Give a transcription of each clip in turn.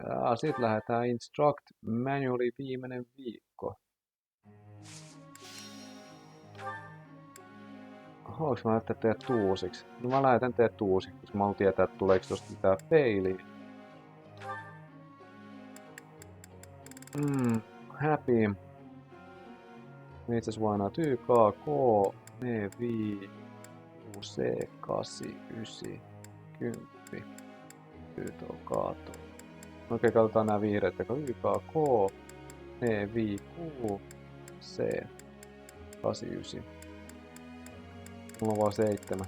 Ja sit lähdetään Instruct manually viimeinen viikko. Haluanko mä lähteä teidät uusiksi? No mä lähetän teidät uusiksi, koska mä haluan tietää, että tuleeko tosta mitään failiä. Happy. Itse asiassa vain YK, K, Ne, Vi, U, C, 8, 9, 10. Nyt on kaato. Okei, katsotaan nää vihreät. YK, K, Ne, Vi, Q, C, 8, 9. Mulla on vaan 7.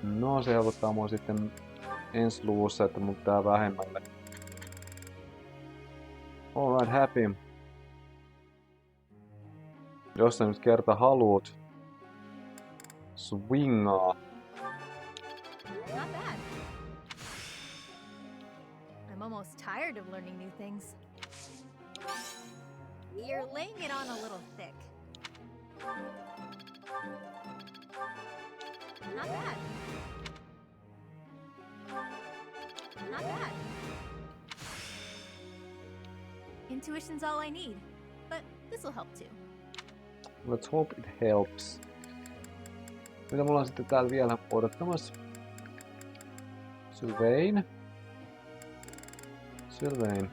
No se helpottaa mua sitten ensi luvussa, että mun pitää vähemmälle. Alright, happy. Jos sä nyt kerta haluut swingaa. Not bad. I'm almost tired of learning new things. You're laying it on a little thick. Not bad. Not bad. Intuition's all I need, but this'll help too. Let's hope it helps. Mitä mulla on sitten täällä vielä odottamassa? Sylvain. Sylvain.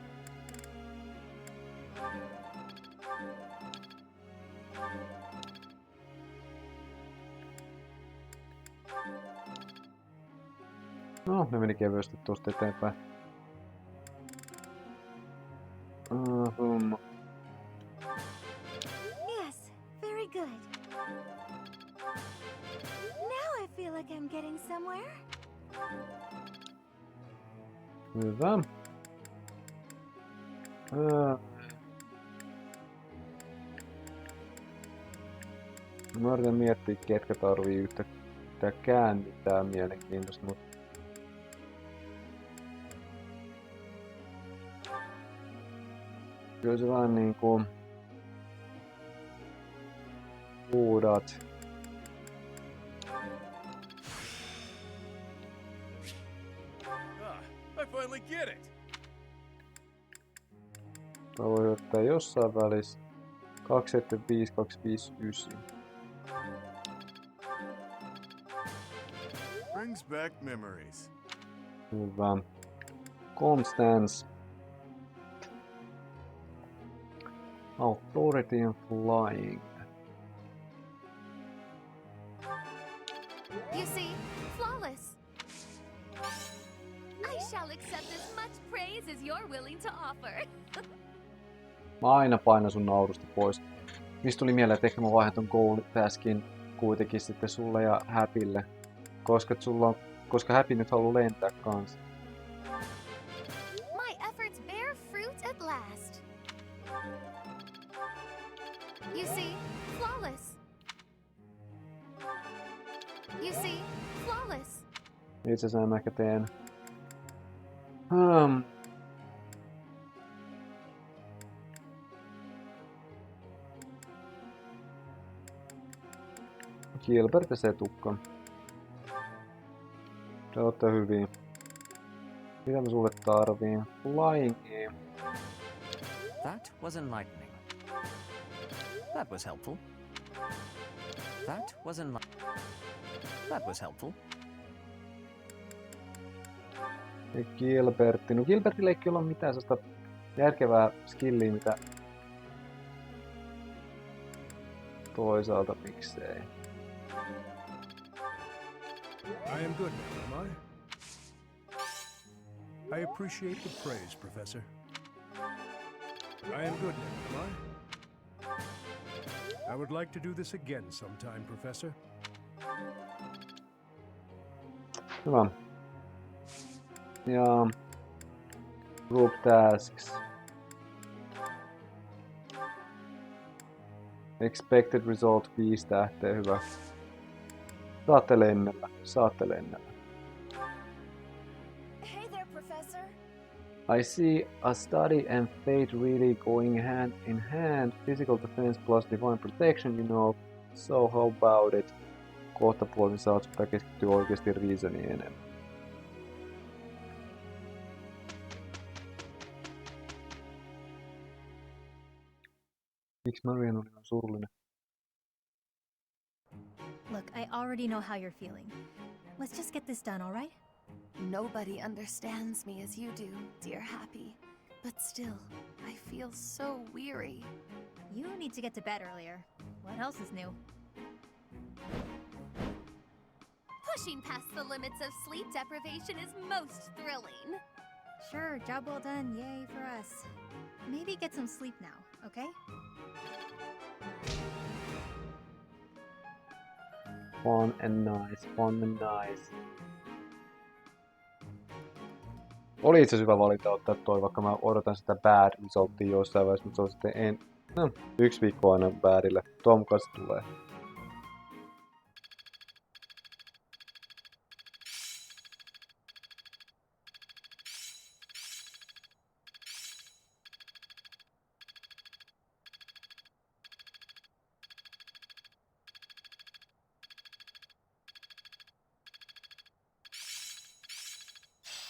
No, ne meni kevyesti tuosta eteenpäin. Yes, very good. Now I feel like I'm getting somewhere. Hyvä. Mä yritän miettiä, ketkä tarvii yhtä käännyttää mielenkiintoista, mutta kyllä se vähän niinku huudat. I finally get it. Mä voin ottaa jossain välissä 275, 259. Brings back memories. Hyvä. Constance. Authority and flying. You see, flawless. I shall accept as much praise as you're willing to offer. Mä aina painan sun naurusta pois. Mistä tuli mieleen, että ehkä mä vaihdan ton goal taskin kuitenkin sitten sulle ja Happylle. Koska Happy nyt haluaa lentää kanssa. My efforts bear fruit at last. You see, flawless. You see, flawless. Itse asiassa mä ehkä teen. Gilbert ja Setukka. Te ootte hyviä. Mitä mä sulle tarviin? Flyingia. That was enlightening. That was helpful. That was helpful. Ja Gilbertti. No Gilbertillä ei kyllä ole mitään sellaista järkevää skilliä, mitä toisaalta miksei. I am good now, am I? I appreciate the praise, Professor. I am good now, am I? I would like to do this again sometime, Professor. Hyvä. Ja group tasks. Expected result 5 tähteä, hyvä. Saatte lennellä, saatte lennellä. Hey there, Professor. I see a study and fate really going hand in hand. Physical defense plus divine protection, you know. So how about it? kohtapuolin saat sun pitää keskittyä oikeesti reasoniin enemmän. Miksi Marian oli surullinen? Look, I already know how you're feeling. Let's just get this done, all right? Nobody understands me as you do, dear Happy. But still, I feel so weary. You need to get to bed earlier. What else is new? Pushing past the limits of sleep deprivation is most thrilling. Sure, job well done. Yay for us. Maybe get some sleep now, okay? Fun and nice, fun and nice. Oli itse asiassa hyvä valinta ottaa toi, vaikka mä odotan sitä bad resulttia jossain vaiheessa, mutta se on sitten 1 viikko aina badille. Tuon mukaan se tulee.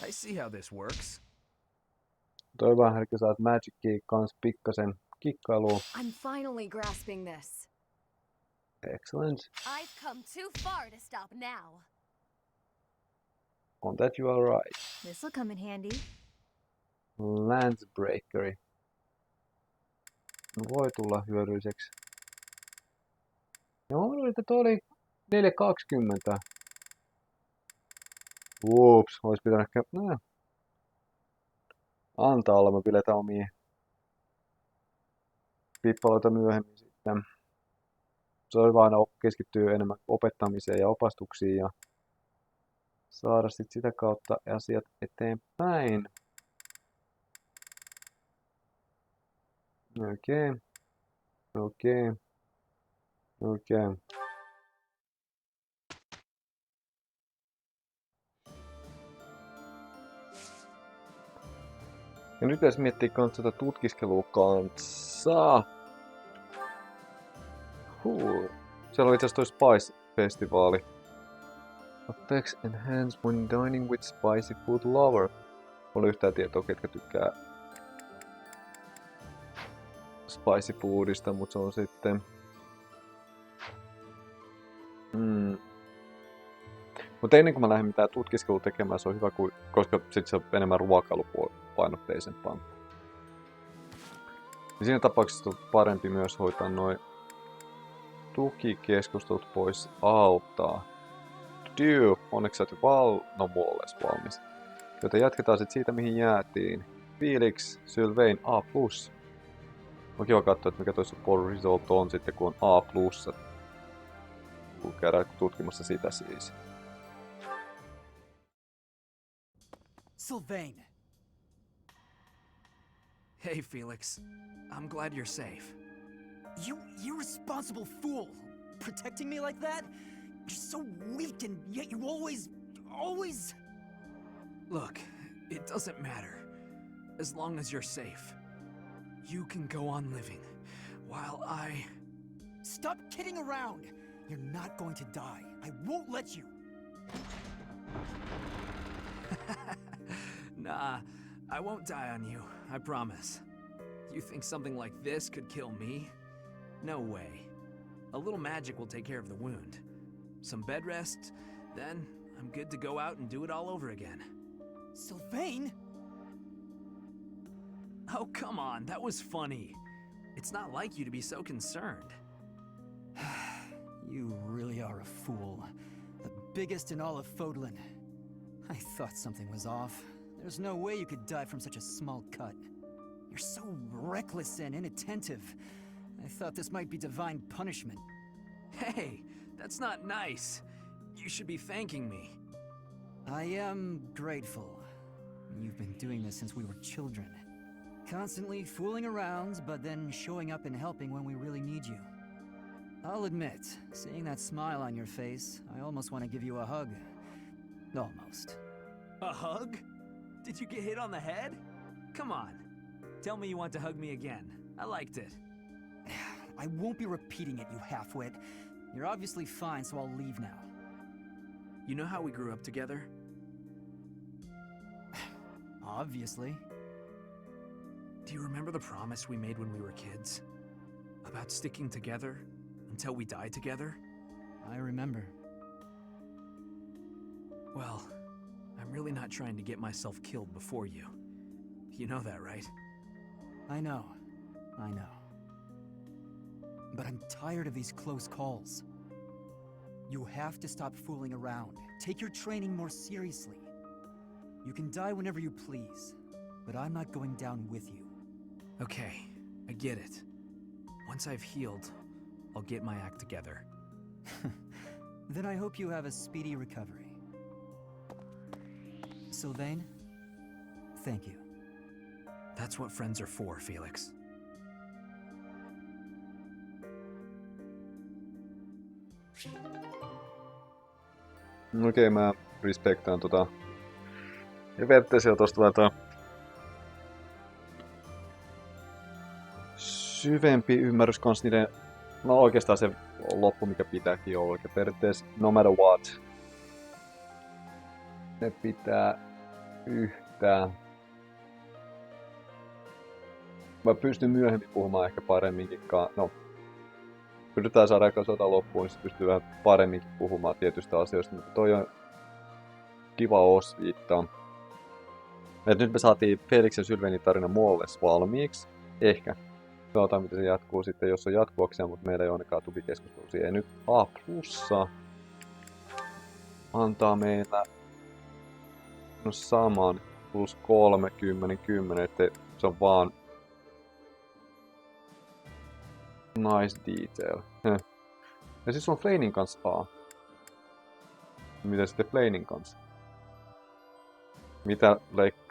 I see how this works. Toi vähän herkkä saat Magicia kans pikkasen kikkailuun. I'm finally grasping this. Excellent. I've come too far to stop now. On that you are right. This'll come in handy. Lance Breakeri. Voi tulla hyödylliseksi. Ja mä luulen, että toi oli 4.20. Ups, ois pitänyt antaa olla, mä piletään omia pippaloita myöhemmin sitten. Se on vaan keskittyä enemmän opettamiseen ja opastuksiin ja saada sit sitä kautta asiat eteenpäin. Okei. Ja nyt pitäisi miettiä kans tätä tutkiskelua kanssa. Siellä oli itse asiassa toi Spice-festivaali. Effects enhance when dining with spicy food lover. Oli yhtään tietoa, ketkä tykkää spicy foodista, mutta se on sitten... Mutta ennen kuin mä lähden mitään tutkiskelua tekemään, se on hyvä, koska sit se on enemmän ruokailupainotteisempaa. Ja siinä tapauksessa on parempi myös hoitaa noin tukikeskustelut pois altaa. Onneksi sä oot jo valmis. Joten jatketaan sit siitä, mihin jäätiin. Felix Sylvain A+. On kiva katsoa, että mikä toissa poll result on sitten, kun on A+. Kun käydään tutkimassa sitä siis. Sylvain! Hey, Felix. I'm glad you're safe. You irresponsible fool! Protecting me like that? You're so weak and yet you always... Look, it doesn't matter. As long as you're safe. You can go on living, while I... Stop kidding around! You're not going to die. I won't let you! Nah, I won't die on you, I promise. You think something like this could kill me? No way. A little magic will take care of the wound. Some bed rest, then I'm good to go out and do it all over again. Sylvain? Oh, come on, that was funny. It's not like you to be so concerned. You really are a fool. The biggest in all of Fodlan. I thought something was off. There's no way you could die from such a small cut. You're so reckless and inattentive. I thought this might be divine punishment. Hey, that's not nice. You should be thanking me. I am grateful. You've been doing this since we were children. Constantly fooling around, but then showing up and helping when we really need you. I'll admit, seeing that smile on your face, I almost want to give you a hug. Almost. A hug? Did you get hit on the head? Come on. Tell me you want to hug me again. I liked it. I won't be repeating it, you half-wit. You're obviously fine, so I'll leave now. You know how we grew up together? Obviously. Do you remember the promise we made when we were kids? About sticking together until we die together? I remember. Well, I'm really not trying to get myself killed before you. You know that, right? I know. But I'm tired of these close calls. You have to stop fooling around. Take your training more seriously. You can die whenever you please, but I'm not going down with you. Okay, I get it. Once I've healed, I'll get my act together. Then I hope you have a speedy recovery. Sylvain, thank you. That's what friends are for, Felix. Okei, mä respektaan ja vertaisin tosta vähän syvempi ymmärrys kans niiden, no oikeastaan se loppu mikä pitääkin olla, eli periaatteessa no matter what, ne pitää yhtään. Mä pystyn myöhemmin puhumaan ehkä paremminkin, no pyritään saada aika sota loppuun, niin pystyy vähän paremminkin puhumaan tietystä asioista, mutta toi on kiva osviittaa. Et nyt me saatiin Felix ja Sylvainin tarina Molles valmiiksi, ehkä. Katsotaan miten se jatkuu sitten, jos on jatkuakseen, mutta meillä ei ole ainakaan tukikeskustelu siihen. Nyt A+ antaa meillä no saman plus 30, 10, että se on vaan nice detail. Ja siis on Flaynin kanssa A. Mitä sitten Flaynin kanssa? Mitä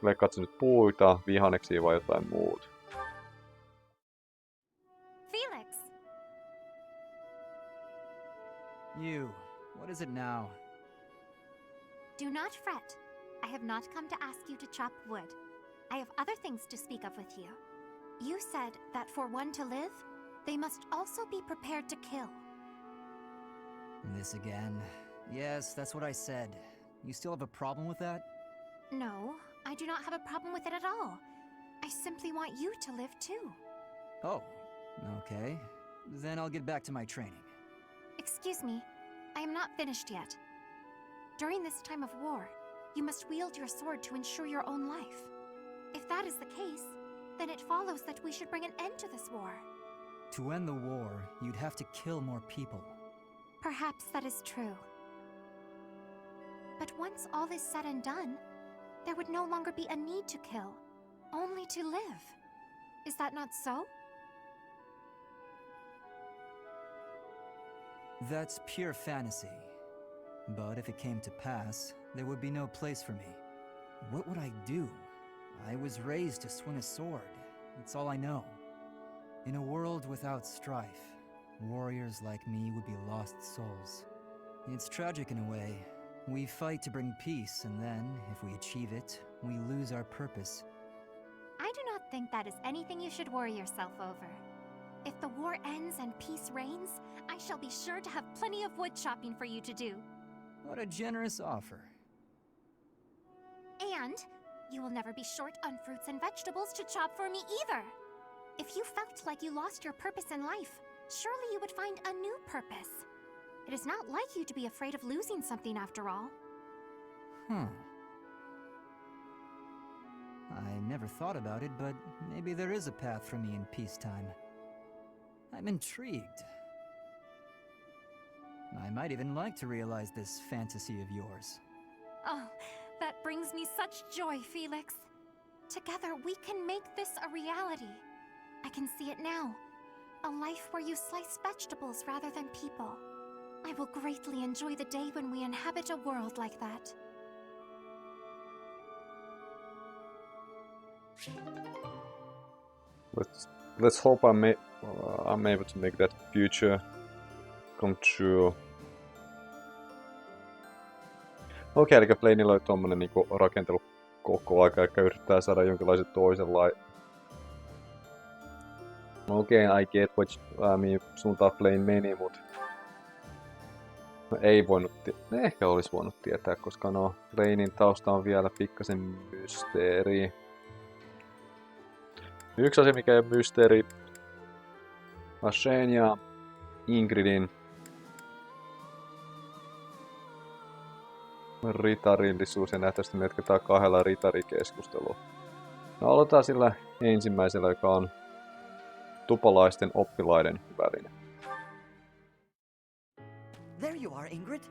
leikkaat sä nyt puita, vihanneksia vai jotain muuta? Felix! You, what is it now? Do not fret. I have not come to ask you to chop wood. I have other things to speak of with you. You said that for one to live, they must also be prepared to kill. This again. Yes, that's what I said. You still have a problem with that? No, I do not have a problem with it at all. I simply want you to live too. Oh, okay. Then I'll get back to my training. Excuse me, I am not finished yet. During this time of war, you must wield your sword to ensure your own life. If that is the case, then it follows that we should bring an end to this war. To end the war, you'd have to kill more people. Perhaps that is true. But once all is said and done, there would no longer be a need to kill, only to live. Is that not so? That's pure fantasy. But if it came to pass, there would be no place for me. What would I do? I was raised to swing a sword. That's all I know. In a world without strife, warriors like me would be lost souls. It's tragic in a way. We fight to bring peace, and then, if we achieve it, we lose our purpose. I do not think that is anything you should worry yourself over. If the war ends and peace reigns, I shall be sure to have plenty of wood chopping for you to do. What a generous offer. And you will never be short on fruits and vegetables to chop for me either. If you felt like you lost your purpose in life, surely you would find a new purpose. It is not like you to be afraid of losing something after all. I never thought about it, but maybe there is a path for me in peacetime. I'm intrigued. I might even like to realize this fantasy of yours. Oh, that brings me such joy, Felix. Together we can make this a reality. I can see it now. A life where you slice vegetables rather than people. I will greatly enjoy the day when we inhabit a world like that. Let's hope I'm able to make that future come true. Okei, eli Flaynilla oli tommonen niinku rakentelu koko aika, eli yrittää saada jonkinlaisen toisenlainen. Okei, I get what suuntaan Flayn meni, mut Ei voinut, ehkä olisi voinut tietää, koska no, Reinin tausta on vielä pikkasen mysteeri. Yksi asia, mikä ei ole mysteeri, Ashen ja Ingridin ritarillisuus, ja nähtävästi me jatketaan 2 ritarikeskustelua. No, aloitetaan sillä ensimmäisellä, joka on tupalaisten oppilaiden välinen. There you are, Ingrid.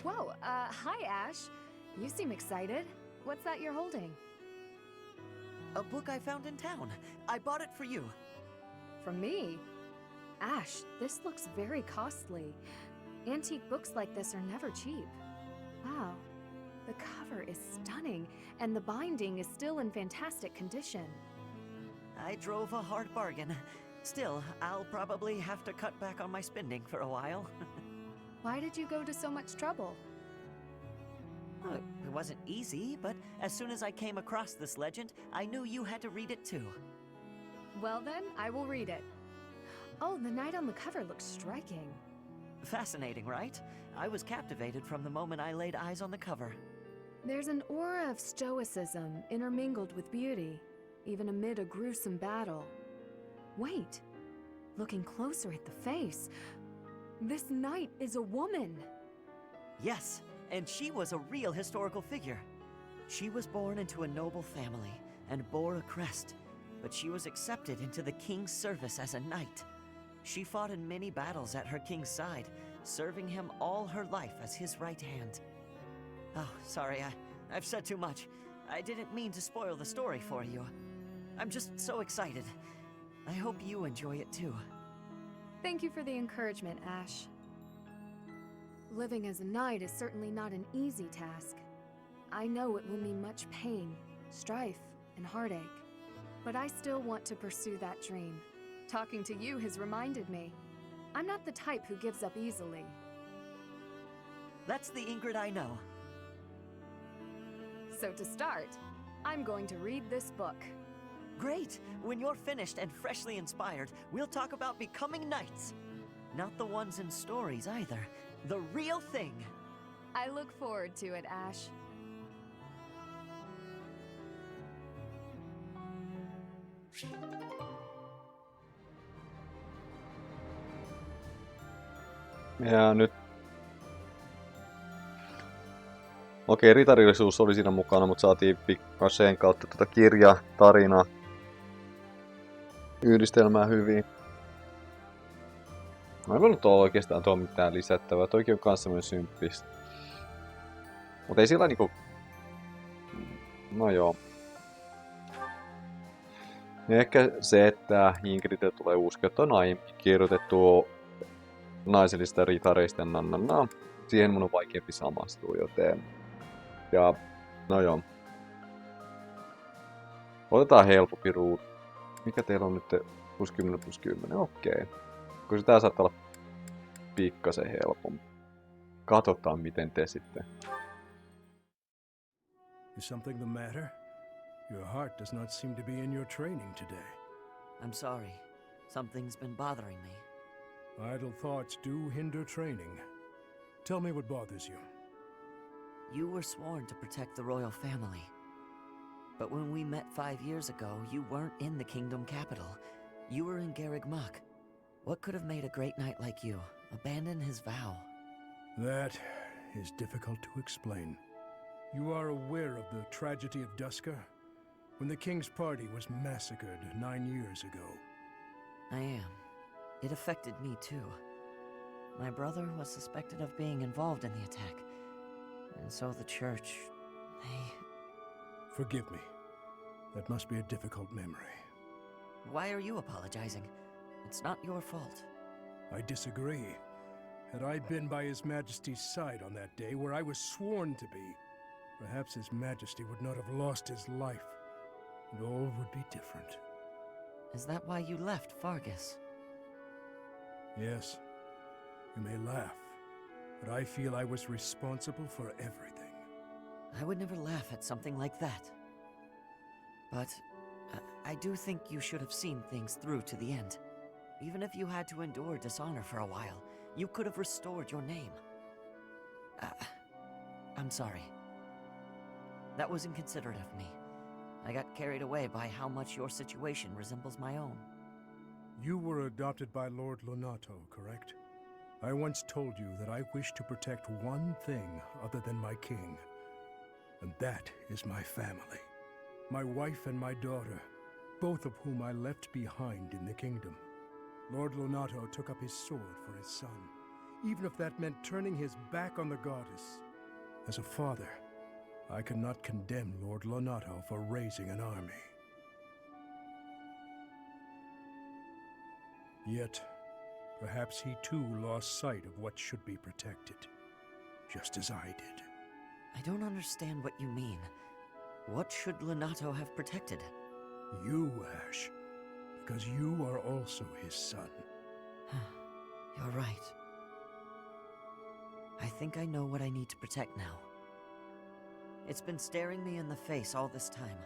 Whoa, hi Ash. You seem excited. What's that you're holding? A book I found in town. I bought it for you. From me? Ash, this looks very costly. Antique books like this are never cheap. Wow. The cover is stunning, and the binding is still in fantastic condition. I drove a hard bargain. Still, I'll probably have to cut back on my spending for a while. Why did you go to so much trouble? It wasn't easy, but as soon as I came across this legend, I knew you had to read it too. Well then, I will read it. Oh, the knight on the cover looks striking. Fascinating, right? I was captivated from the moment I laid eyes on the cover. There's an aura of stoicism intermingled with beauty, even amid a gruesome battle. Wait, looking closer at the face, this knight is a woman. Yes, and she was a real historical figure. She was born into a noble family and bore a crest, but she was accepted into the king's service as a knight. She fought in many battles at her king's side, serving him all her life as his right hand. Oh, sorry, I've said too much. I didn't mean to spoil the story for you. I'm just so excited. I hope you enjoy it too. Thank you for the encouragement, Ash. Living as a knight is certainly not an easy task. I know it will mean much pain, strife, and heartache. But I still want to pursue that dream. Talking to you has reminded me. I'm not the type who gives up easily. That's the Ingrid I know. So to start, I'm going to read this book. Great! When you're finished and freshly inspired, we'll talk about becoming knights. Not the ones in stories either. The real thing. I look forward to it, Ash. Ja nyt... Okei, ritarillisuus oli siinä mukana, mutta saatiin Asheen kautta tuota kirjaa, tarinaa, yhdistelmää hyvin. Mä en voinut olla oikeastaan tuohon mitään lisättävää. Toikin on kanssa myös symppistä. Mutta ei sillä niinku... No joo. Ja ehkä se, että Ingridille tulee uusi, että on aiemmin kirjoitettu naisellisista ritareista, siihen mun on vaikeampi samastua, joten... Ja, no joo. Otetaan helpompi ruutu. Mikä teillä on nyt +10/+10? Okei. Koska tää saattaa olla pikkasen helpompi. Katsotaan miten te sitten. Is something the matter? Your heart does not seem to be in your training today. I'm sorry. Something's been bothering me. Idle thoughts do hinder training. Tell me what bothers you. You were sworn to protect the royal family. But when we met 5 years ago, you weren't in the kingdom capital. You were in Garreg-Mach. What could have made a great knight like you abandon his vow? That is difficult to explain. You are aware of the tragedy of Duska? When the king's party was massacred 9 years ago. I am. It affected me too. My brother was suspected of being involved in the attack. And so the church, they... Forgive me. That must be a difficult memory. Why are you apologizing? It's not your fault. I disagree. Had I been by His Majesty's side on that day where I was sworn to be, perhaps His Majesty would not have lost his life, and all would be different. Is that why you left Fargus? Yes. You may laugh, but I feel I was responsible for everything. I would never laugh at something like that. But I do think you should have seen things through to the end. Even if you had to endure dishonor for a while, You could have restored your name. I'm sorry. That was inconsiderate of me. I got carried away by how much your situation resembles my own. You were adopted by Lord Lonato, correct? I once told you that I wish to protect one thing other than my king. And that is my family. My wife and my daughter, both of whom I left behind in the kingdom. Lord Lonato took up his sword for his son, even if that meant turning his back on the goddess. As a father, I cannot condemn Lord Lonato for raising an army. Yet, perhaps he too lost sight of what should be protected, just as I did. I don't understand what you mean. What should Lonato have protected? You, Ashe, because you are also his son. You're right. I think I know what I need to protect now. It's been staring me in the face all this time.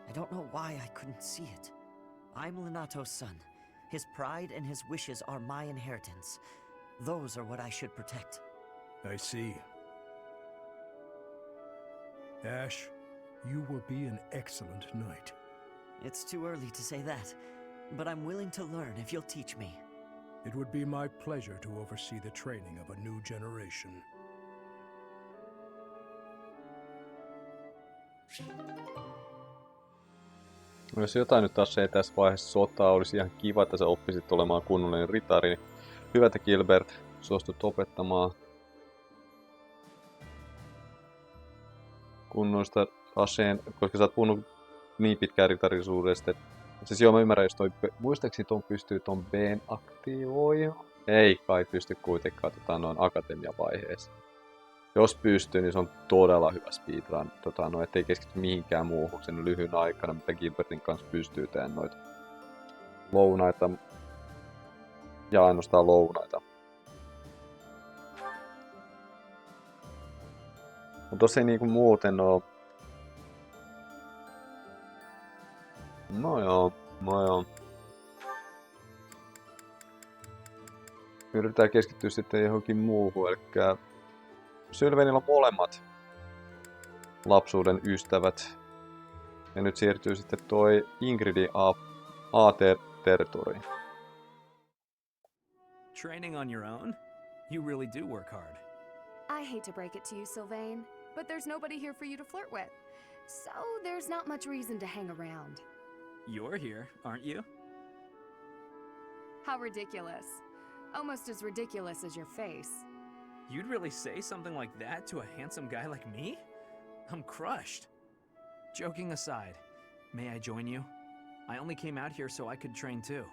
I don't know why I couldn't see it. I'm Lonato's son. His pride and his wishes are my inheritance. Those are what I should protect. I see. Ashe, you will be an excellent knight. It's too early to say that, but I'm willing to learn if you'll teach me. It would be my pleasure to oversee the training of a new generation. Jos jotain nyt taas ei tässä vaiheessa sotaa, olisi ihan kiva, että sä oppisit olemaan kunnollinen ritari. Hyvä, että Gilbert suostut opettamaan kunnollista Asheen, koska sä oot puhunut niin pitkään ritarisuudesta. Siis joo, mä ymmärrän, jos toi, muistaakseni ton pystyy ton B:n aktivoimaan. Ei kai pysty kuitenkaan noin akatemiavaiheessa. Jos pystyy, niin se on todella hyvä speedrun, ettei keskity mihinkään muuhun sen lyhyen aikana, mitä Gilbertin kanssa pystyy tehdä noita lounaita ja ainoastaan lounaita. Mutta tossa ei niinku muuten oo. No joo. Yritetään keskittyä sitten johonkin muuhun, elikkä Sylvainilla on molemmat lapsuuden ystävät. Ja nyt siirtyy sitten toi Ingridin A-territoriin. Training on your own? You really do work hard. I hate to break it to you, Sylvain, but there's nobody here for you to flirt with. So there's not much reason to hang around. You're here, aren't you? How ridiculous. Almost as ridiculous as your face. You'd really say something like that to a handsome guy like me? I'm crushed. Joking aside, may I join you? I only came out here so I could train too.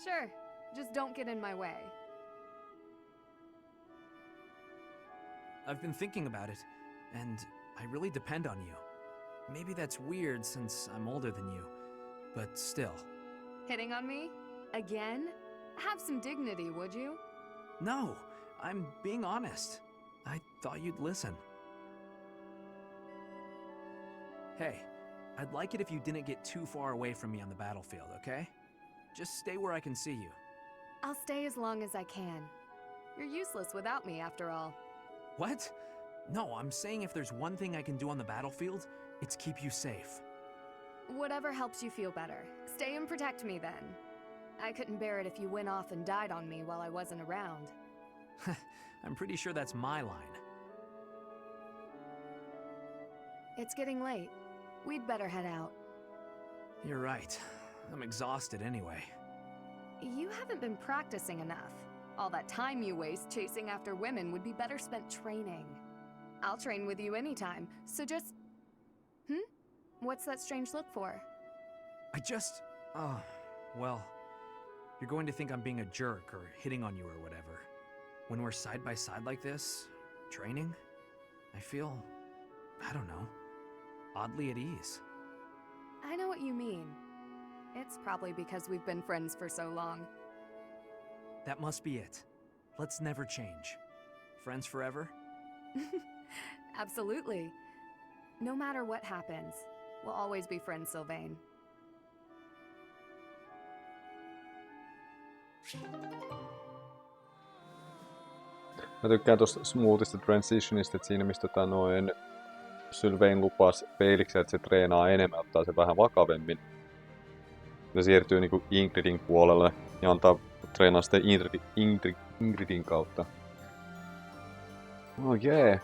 Sure, just don't get in my way. I've been thinking about it, and I really depend on you. Maybe that's weird since I'm older than you, but still. Hitting on me? Again? Have some dignity, would you? No, I'm being honest. I thought you'd listen. Hey, I'd like it if you didn't get too far away from me on the battlefield, okay? Just stay where I can see you. I'll stay as long as I can. You're useless without me, after all. What? No, I'm saying if there's one thing I can do on the battlefield, it's keep you safe. Whatever helps you feel better. Stay and protect me, then. I couldn't bear it if you went off and died on me while I wasn't around. I'm pretty sure that's my line. It's getting late. We'd better head out. You're right. I'm exhausted anyway. You haven't been practicing enough. All that time you waste chasing after women would be better spent training. I'll train with you anytime, so just... What's that strange look for? Well, you're going to think I'm being a jerk or hitting on you or whatever. When we're side by side like this, training, I feel, I don't know, oddly at ease. I know what you mean. It's probably because we've been friends for so long. That must be it. Let's never change. Friends forever? Absolutely. No matter what happens, we'll always be friends, Sylvain. Mä tykkään tuosta smoothista transitionista, että siinä mistä Sylvain lupasi Felixille, että se treenaa enemmän, ottaa se vähän vakavemmin. Se siirtyy niinku Ingridin puolelle ja antaa treenaa sitten Ingridin kautta. Oh jee.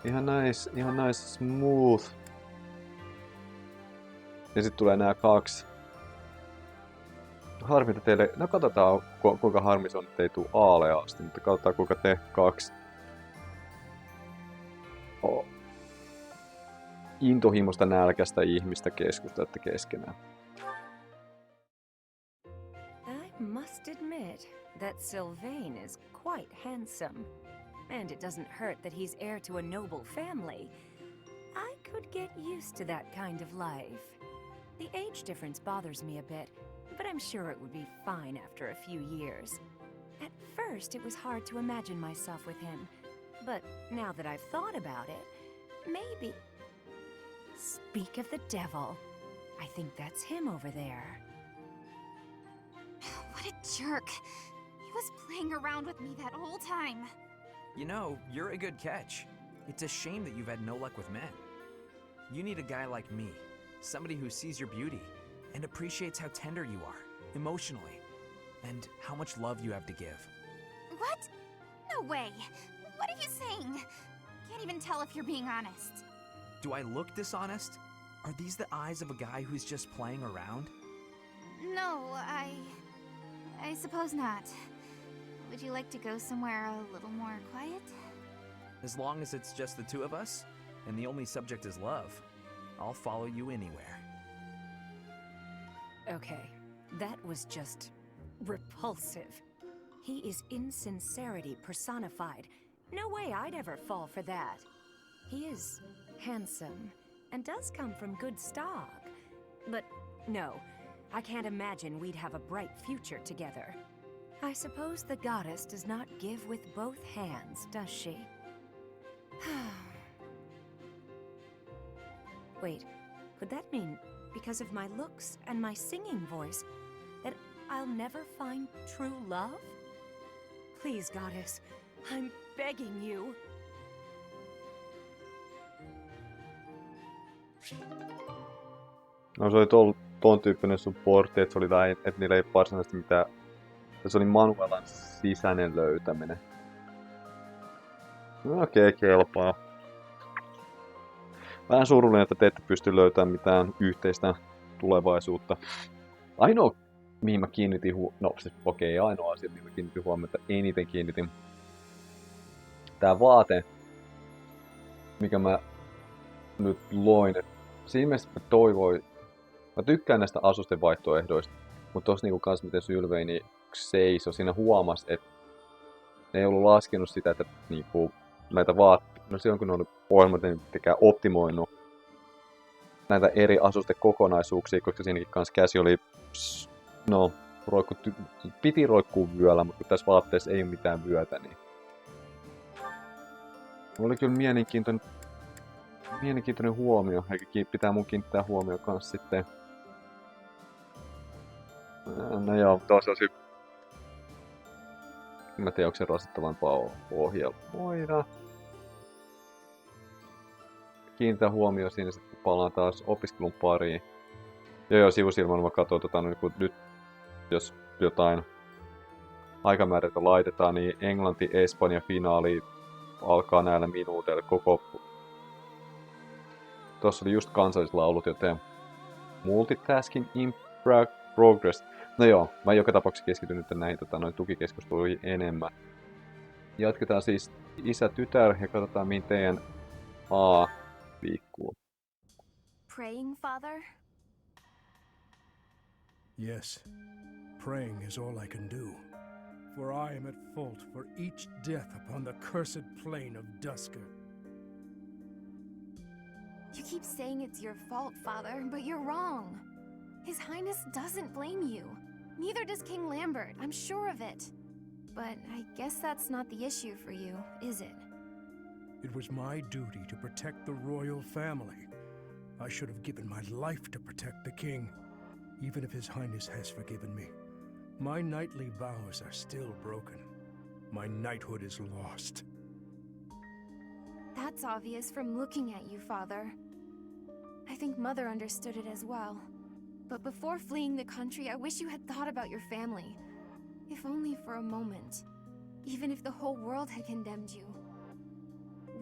Ihan nice smooth. Ja sit tulee nää kaksi. Harmita teille, no katsotaan kuinka harmi se on, että ei tuu Aale asti, mutta katsotaan kuinka te kaksi intohimosta nälkästä ihmistä keskustelette keskenään. I must admit that Sylvain is quite handsome. And it doesn't hurt that he's heir to a noble family. I could get used to that kind of life. The age difference bothers me a bit, but I'm sure it would be fine after a few years. At first, it was hard to imagine myself with him. But now that I've thought about it, maybe... Speak of the devil. I think that's him over there. What a jerk. He was playing around with me that whole time. You know, you're a good catch. It's a shame that you've had no luck with men. You need a guy like me, somebody who sees your beauty and appreciates how tender you are, emotionally, and how much love you have to give. What? No way. What are you saying? Can't even tell if you're being honest. Do I look dishonest? Are these the eyes of a guy who's just playing around? No, I suppose not. Would you like to go somewhere a little more quiet? As long as it's just the two of us, and the only subject is love, I'll follow you anywhere. Okay, that was just repulsive. He is insincerity personified. No way I'd ever fall for that. He is handsome and does come from good stock. But no, I can't imagine we'd have a bright future together. I suppose the goddess does not give with both hands, does she? Wait, could that mean, because of my looks and my singing voice, that I'll never find true love? Please, goddess, I'm begging you. No se oli ton tyyppinen supportti, että se oli vähän, että niillä ei varsinaisesti mitään. Se oli Manuelan sisäinen löytäminen. Okei, kelpaa. Vähän surullinen, että te ette pysty löytämään mitään yhteistä tulevaisuutta. Ainoa, mihin mä kiinnitin ainoa asia, mihin mä kiinnitin huomiota, eniten kiinnitin. Tää vaate, mikä mä nyt loin. Siinä mielessä mä tykkään näistä asusten vaihtoehdoista, mutta tossa niinku kans miten Sylvain seisoi, siinä huomasi, että ne ei ollut laskenut sitä, että niinku näitä vaatteita, no silloin kun ne on ohjelmat, ne tekee optimoinut näitä eri asusten kokonaisuuksia, koska siinäkin kanssa käsi oli, no, piti roikkuu vyöllä, mutta tässä vaatteessa ei ole mitään vyötä, niin oli kyllä mielenkiintoinen huomio, eikä pitää mun kiinnittää huomioon kanssa sitten. No joo, tuossa olisi... En mä tiedä, onko se rasittavampaa ohjelmoida. Kiinnitän huomioon siinä, että palaan taas opiskelun pariin. Joo, sivusilmalla mä katson, nyt jos jotain aikamäärätä laitetaan, niin Englanti-Espanja-finaali alkaa näillä minuuteilla koko... Tuossa oli just kansallislaulut, joten multitasking in progress. No joo, mä joka tapauksessa keskityn nyt näihin tukikeskusteluihin enemmän. Jatketaan siis isä-tytär ja katsotaan mihin teidän A liikkuu. Praying, Father? Yes, praying is all I can do. For I am at fault for each death upon the cursed plain of Dusker. You keep saying it's your fault, Father, but you're wrong. His Highness doesn't blame you. Neither does King Lambert, I'm sure of it. But I guess that's not the issue for you, is it? It was my duty to protect the royal family. I should have given my life to protect the king, even if His Highness has forgiven me. My knightly vows are still broken. My knighthood is lost. That's obvious from looking at you, Father. I think Mother understood it as well. But before fleeing the country, I wish you had thought about your family. If only for a moment. Even if the whole world had condemned you.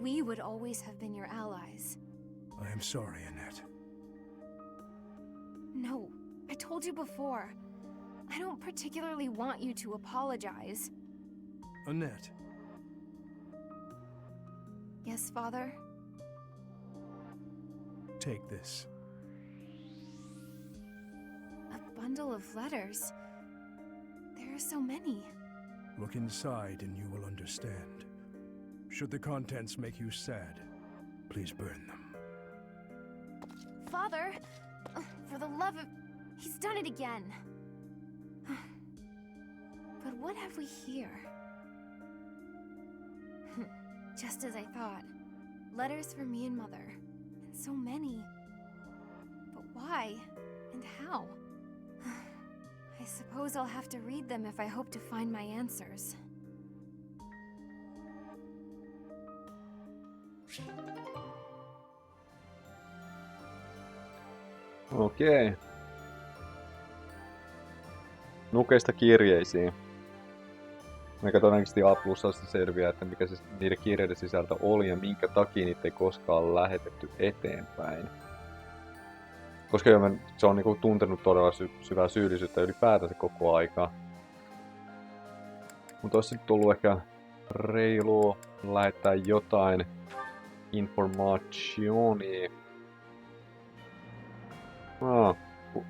We would always have been your allies. I am sorry, Annette. No, I told you before. I don't particularly want you to apologize. Annette. Yes, Father? Take this. A bundle of letters. There are so many. Look inside and you will understand. Should the contents make you sad, please burn them. Father! For the love of... He's done it again. But what have we here? Just as I thought. Letters for me and Mother. And so many. But why? And how? I suppose I'll have to read them if I hope to find my answers. Okei. Nukeista kirjeisiin. Mikä todennäköisesti A+:sta selviää, että mikä se niiden kirjeiden sisältö oli ja minkä takia niitä ei koskaan lähetetty eteenpäin. Koska se on niinku tuntenut todella syvää syyllisyyttä ylipäätänsä koko aika. Mutta olisi sitten tullut ehkä reilua lähettää jotain informationia.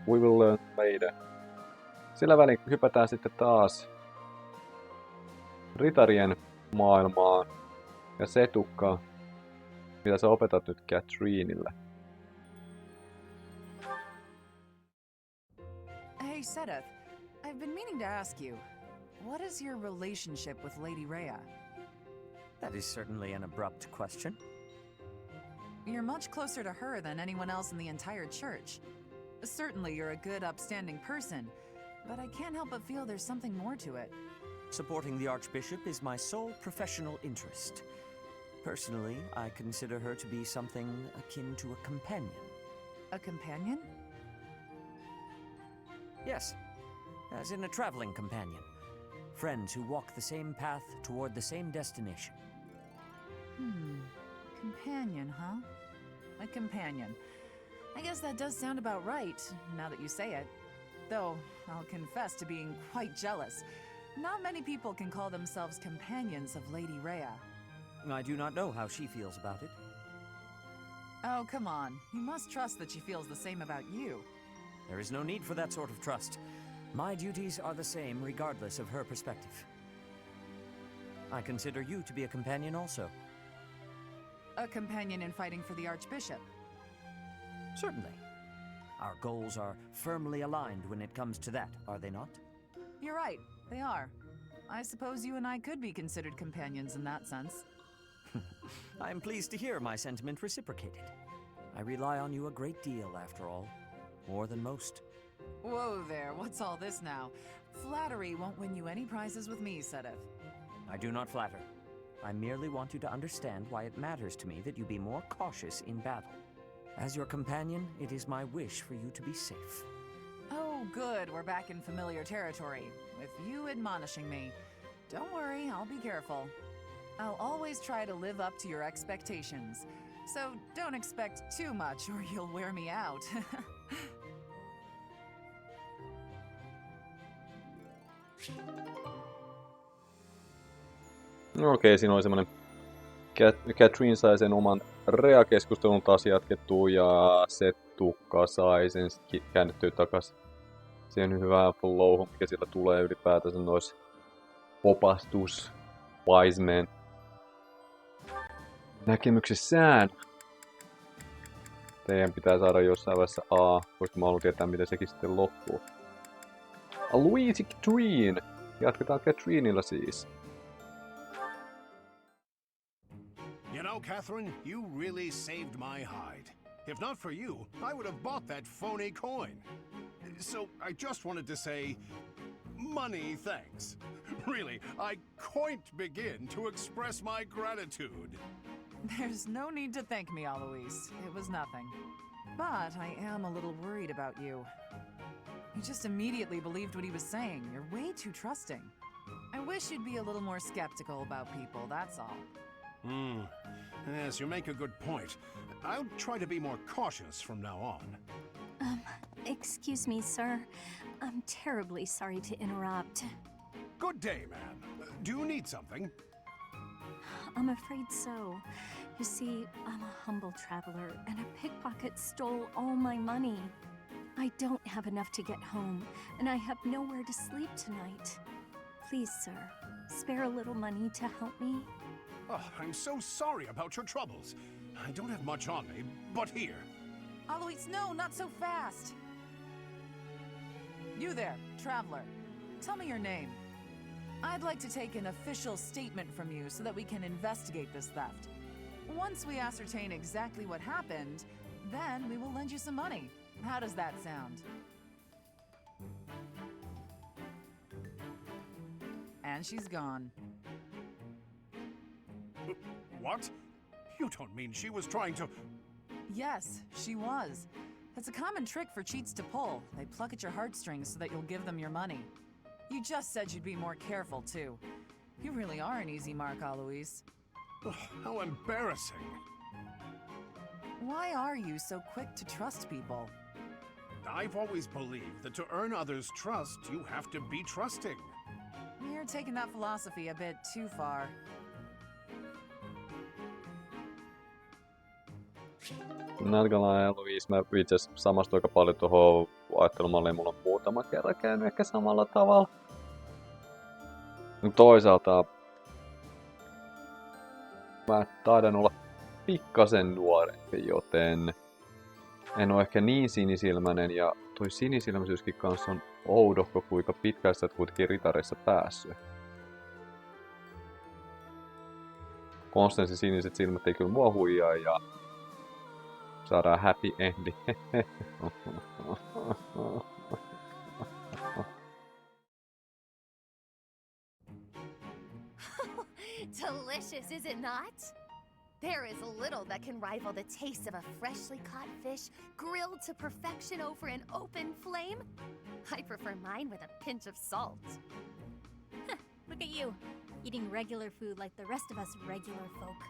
We will learn later. Sillä välin hypätään sitten taas ritarien maailmaan ja Setukka, mitä sä opetat nyt Catherinelle. Hey, Sedith. I've been meaning to ask you, what is your relationship with Lady Rhea? That is certainly an abrupt question. You're much closer to her than anyone else in the entire church. Certainly you're a good, upstanding person, but I can't help but feel there's something more to it. Supporting the Archbishop is my sole professional interest. Personally, I consider her to be something akin to a companion. A companion? Yes, as in a traveling companion. Friends who walk the same path toward the same destination. Companion, huh? A companion. I guess that does sound about right, now that you say it. Though, I'll confess to being quite jealous. Not many people can call themselves companions of Lady Rhea. I do not know how she feels about it. Oh, come on. You must trust that she feels the same about you. There is no need for that sort of trust. My duties are the same regardless of her perspective. I consider you to be a companion also. A companion in fighting for the Archbishop? Certainly. Our goals are firmly aligned when it comes to that, are they not? You're right, they are. I suppose you and I could be considered companions in that sense. I am pleased to hear my sentiment reciprocated. I rely on you a great deal, after all. More than most. Whoa there, what's all this now? Flattery won't win you any prizes with me, Sedith. I do not flatter. I merely want you to understand why it matters to me that you be more cautious in battle. As your companion, it is my wish for you to be safe. Oh, good, we're back in familiar territory, with you admonishing me. Don't worry, I'll be careful. I'll always try to live up to your expectations. So don't expect too much or you'll wear me out. Okei, siinä oli semmonen... Catherine sai sen oman Rhea-keskustelun taas jatkettua ja Setukka sai sen käännettyä takas. Siihen hyvää flowhun, mikä sillä tulee ylipäätänsä nois opastus wise men näkemyksissään. Teidän pitää saada jossain vaiheessa A, koska mä haluan tietää, miten sekin sitten loppuu. Luigi Catherine! Jatketaan Catherinella siis. You know, Catherine, you really saved my hide. If not for you, I would have bought that phony coin. So I just wanted to say, money thanks. Really, I can't begin to express my gratitude. There's no need to thank me, Alois. It was nothing. But I am a little worried about you. You just immediately believed what he was saying. You're way too trusting. I wish you'd be a little more skeptical about people, that's all. Yes, you make a good point. I'll try to be more cautious from now on. Excuse me, sir. I'm terribly sorry to interrupt. Good day, ma'am. Do you need something? I'm afraid so. You see, I'm a humble traveler, and a pickpocket stole all my money. I don't have enough to get home, and I have nowhere to sleep tonight. Please, sir, spare a little money to help me. Oh, I'm so sorry about your troubles. I don't have much on me, but here. Alois, no, not so fast! You there, traveler. Tell me your name. I'd like to take an official statement from you so that we can investigate this theft. Once we ascertain exactly what happened, then we will lend you some money. How does that sound? And she's gone. What? You don't mean she was trying to... Yes, she was. It's a common trick for cheats to pull. They pluck at your heartstrings so that you'll give them your money. You just said you'd be more careful, too. You really are an easy mark, Alois. How embarrassing. Why are you so quick to trust people? I've always believed that to earn others' trust, you have to be trusting. You're taking that philosophy a bit too far. Nälkällä ja Louise, mä itse asiassa samastuin aika paljon tuohon ajattelumalliin, mulla on muutama kerran käynyt ehkä samalla tavalla. Toisaalta mä taidan olla pikkasen nuorempi, joten en ole ehkä niin sinisilmäinen, ja toi sinisilmäisyyskin kanssa on oudohko, kuinka pitkään sä oot kuitenkin ritareissa päässyt. Constancen siniset silmät ei kyllä mua huijaa, ja saadaan happy endi. Delicious, is it not? There is little that can rival the taste of a freshly caught fish grilled to perfection over an open flame. I prefer mine with a pinch of salt. Look at you, eating regular food like the rest of us regular folk.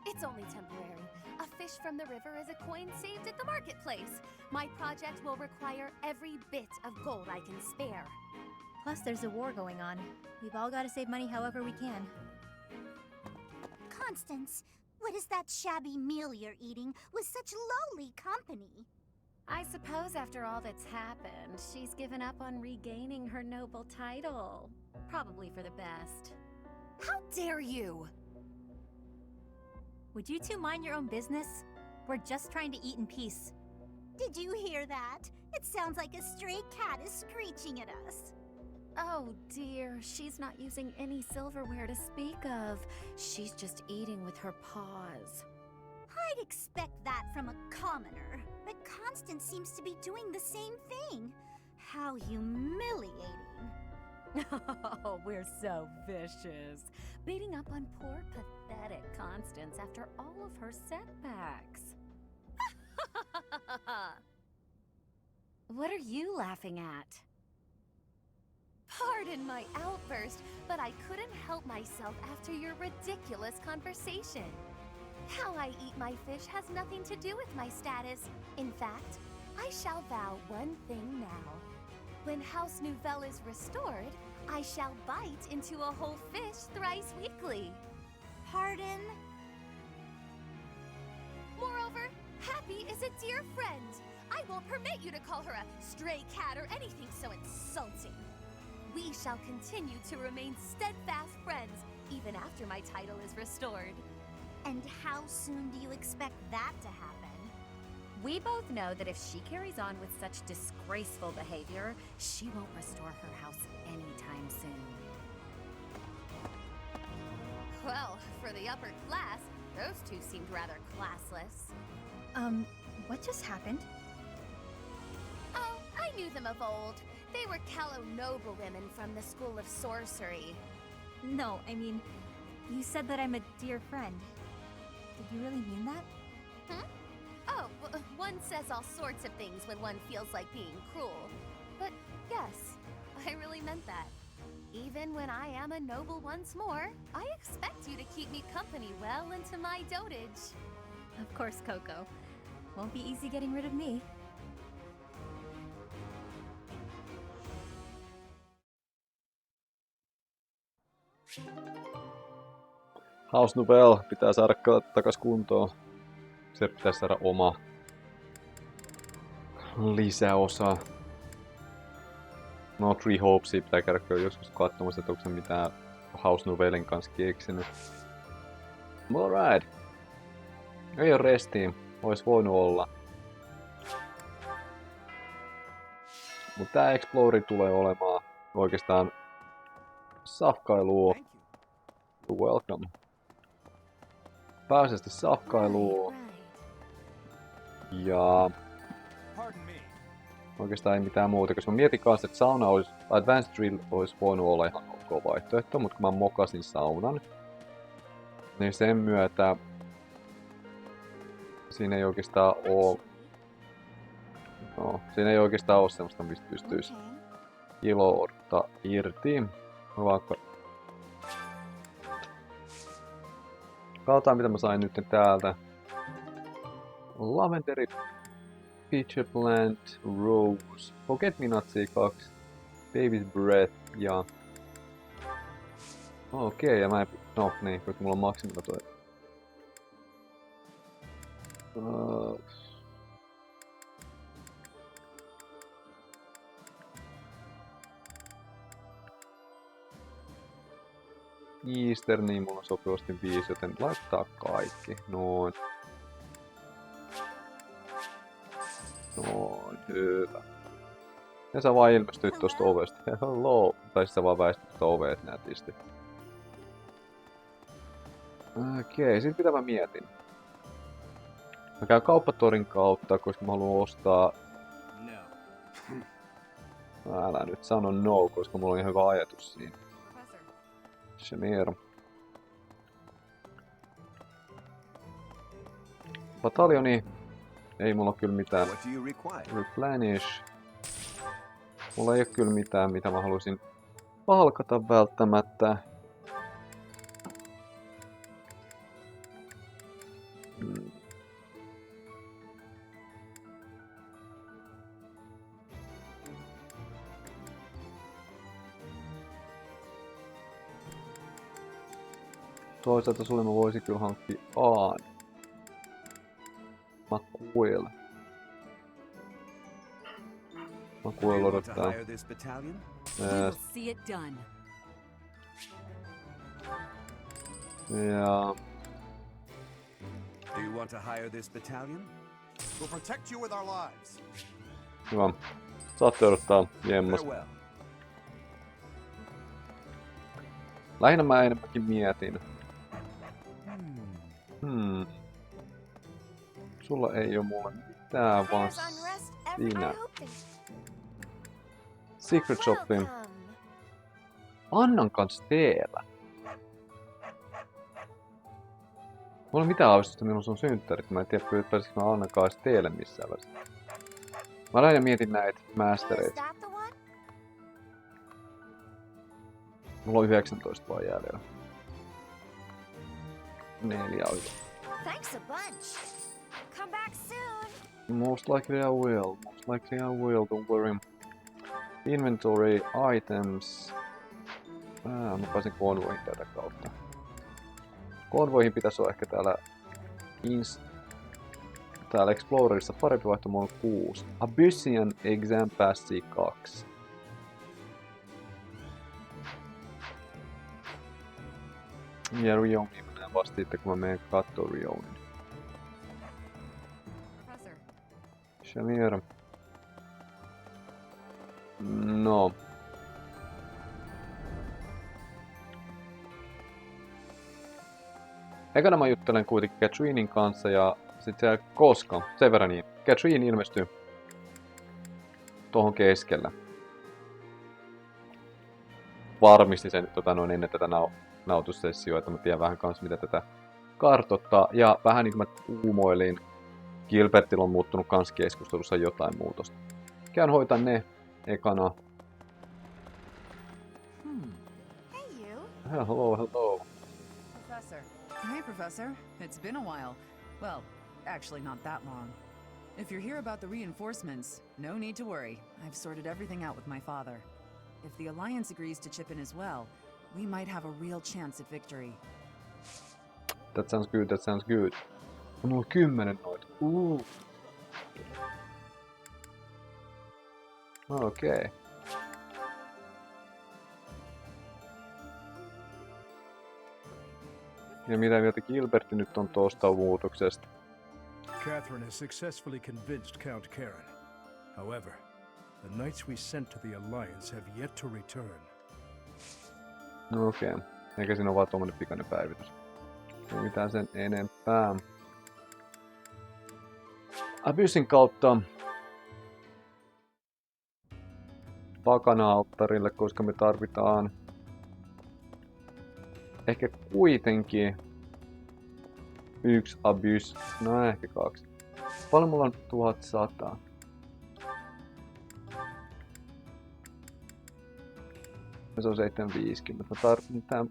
It's only temporary. A fish from the river is a coin saved at the marketplace. My project will require every bit of gold I can spare. Plus, there's a war going on. We've all got to save money however we can. Constance, what is that shabby meal you're eating with such lowly company? I suppose after all that's happened, she's given up on regaining her noble title. Probably for the best. How dare you! Would you two mind your own business? We're just trying to eat in peace. Did you hear that? It sounds like a stray cat is screeching at us. Oh dear, she's not using any silverware to speak of. She's just eating with her paws. I'd expect that from a commoner, but Constance seems to be doing the same thing. How humiliating. Oh, we're so vicious. Beating up on poor, pathetic Constance after all of her setbacks. What are you laughing at? Pardon my outburst, but I couldn't help myself after your ridiculous conversation. How I eat my fish has nothing to do with my status. In fact, I shall vow one thing now. When House Nouvelle is restored, I shall bite into a whole fish thrice weekly. Pardon? Moreover, Happy is a dear friend. I won't permit you to call her a stray cat or anything so insulting. We shall continue to remain steadfast friends even after my title is restored. And how soon do you expect that to happen? We both know that if she carries on with such disgraceful behavior, she won't restore her house anytime soon. Well, for the upper class, those two seemed rather classless. What just happened? Oh, I knew them of old. They were callow noblewomen from the School of Sorcery. No, I mean, you said that I'm a dear friend. Did you really mean that? Oh, one says all sorts of things when one feels like being cruel. But yes, I really meant that. Even when I am a noble once more, I expect you to keep me company well into my dotage. Of course, Coco. Won't be easy getting rid of me. House Nouvelle pitää saada takas kuntoon. Se pitäisi saada oma lisäosa. No, Three Hopesia pitää käydä joskus katsomassa, että onko se mitään House Nouvellen kanssa keksinyt. Alright. Ei oo restiin. Ois voinut olla. Mut tää Exploreri tulee olemaan oikeastaan safkailua. Welcome. Pääasiallisesti safkailua. Ja oikeastaan ei mitään muuta, koska mä mietin kanssa, että sauna olisi, Advanced Drill olisi voinut olla ihan ok vaihtoehto, mutta kun mä mokasin saunan, niin sen myötä siinä ei oikeastaan oo, siinä ei oikeastaan oo semmoista, mistä pystyisi iloutta irti. Vaikka katsotaan mitä mä sain nyt täältä. Lavenderi, Peach Plant, Rose, Forget Me Notsia 2, Baby's Breath ja... Okei, ja mä en... No niin, koska mulla on maksimilla toi. Easter, niin mulla sopii ostin 5, joten laittaa kaikki. Noin. Noin, hyvä. Ja sä vaan ilmestyit tosta ovesta. Hello! Tai siis sä vaan väistyt tosta oveet nätisti. Okei, sit mitä mä mietin? Mä käyn kauppatorin kautta, koska mä haluan ostaa... Älä nyt sano no, koska mulla on ihan hyvä ajatus siinä. Shamir. Bataljoni. Ei mulla kyllä mitään. Replenish. Mulla ei oo kyllä mitään, mitä mä haluaisin palkata välttämättä. Toisaalta sulle mä voisin kyllä hankkia Aan. Makuil. Makuil odottaa. Ja... Do you want to hire this battalion? We'll protect you with our lives. Hyvä. Saatte odottaa jemmas. Lähinnä mä enemmänkin mietin. Sulla ei oo mulle mitään vaan sinä. Secret Shopin. Annan kans teellä. Mulla ei mitään aavistusta, milloin se on synttärit. Mä en tiedä, pääsisikö mä Annan kanssa teille missään välissä. Mä lähinnä mietin näitä mastereita. Mulla on 19 vaan jäljellä. 4 oli. Thanks a bunch. Come back soon. Most likely I will. Most likely I will. Don't worry. Inventory items. Mä pääsin konvoihin tätä kautta. Konvoihin pitäisi olla ehkä täällä täällä Explorerissa parempi vaihto, mulla on 6. Abyssian Exam Passi 2. Ja Rionin menee vasta sitten, kun mä menen kattoo Rionin. Shamir. No. Ekana mä juttelen kuitenkin Katrinin kanssa ja sit siellä koska, sen verran niin, Katrine ilmestyy tohon keskellä. varmistin sen ennen tätä nautussessioa, että mä tiedän vähän kanssa mitä tätä kartoittaa. Ja vähän niin kuin mä uumoilin, Gilbertillä on muuttunut kans keskustelussa jotain muutosta. Käyn hoitan ne ekana. Hey you. Hello, hello. Professor. Hey, Professor. It's been a while. Well, actually not that long. If you're here about the reinforcements, no need to worry. I've sorted everything out with my father. If the Alliance agrees to chip in as well, we might have a real chance at victory. That sounds good, that sounds good. Mulla on 10 noita. Okei. Ja mitä mieltä Gilbert nyt on tuosta muutoksesta? Catherine has successfully convinced Count Karen. However, the knights we sent to the Alliance have yet to return. No okei. Eikä siinä ole vaan tuommoinen pikainen päivitys. Ei mitään sen enempää. Abysin kautta pakana-alttarille, koska me tarvitaan ehkä kuitenkin 1 Abys, no ehkä 2. Paljon mulla on 1100. Ja se on 750. Mä tarvitsen tän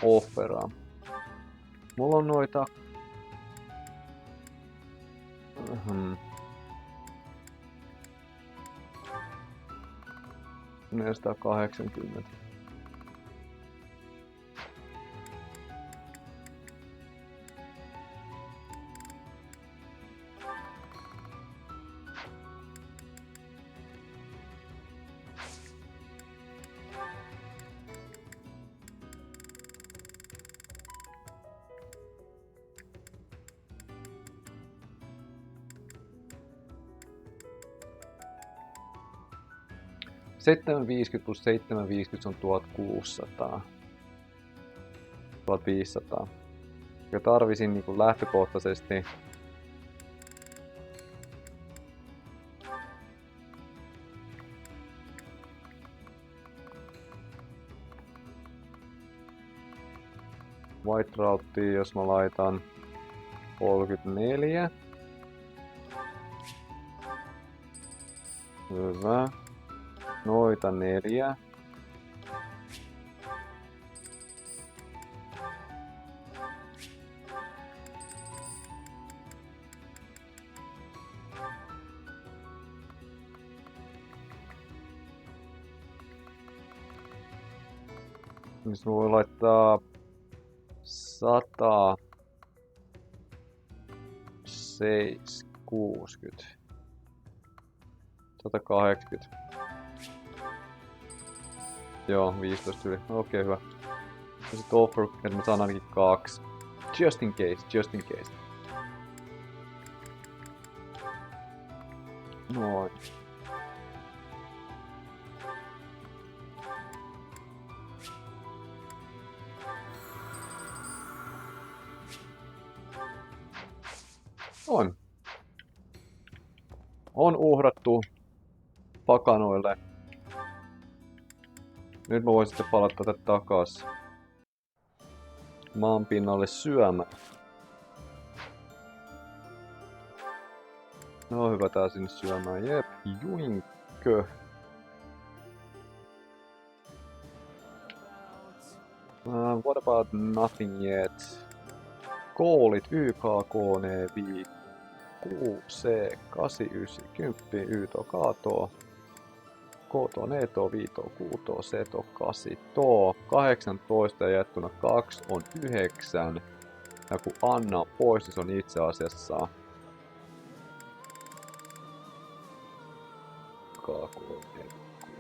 offeraa. Mulla on noita 480. $750 plus 750 on 1600. 1500. Ja tarvisin niinku lähtökohtaisesti White Routea, jos mä laitan 34. Hyvä. Noita 4. Nyt voi laittaa 100 60 180. Joo, 15 yli. Okei, hyvä. Ja sit offer, että mä saan ainakin 2. Just in case, just in case. Noin. On uhrattu pakanoille. Nyt mä voin sitten palata tätä takas maan pinnalle syömään. No hyvä tää sinne syömään. Jep, juinkö. What about nothing yet? Koolit YKK, NV, QC, 89, 10, YTO, KATO. Koto, neto, viito, kuuto, seto, 8, 18 ja jättuna 2 on 9. Ja kun Anna on pois, niin se on itse asiassa K3,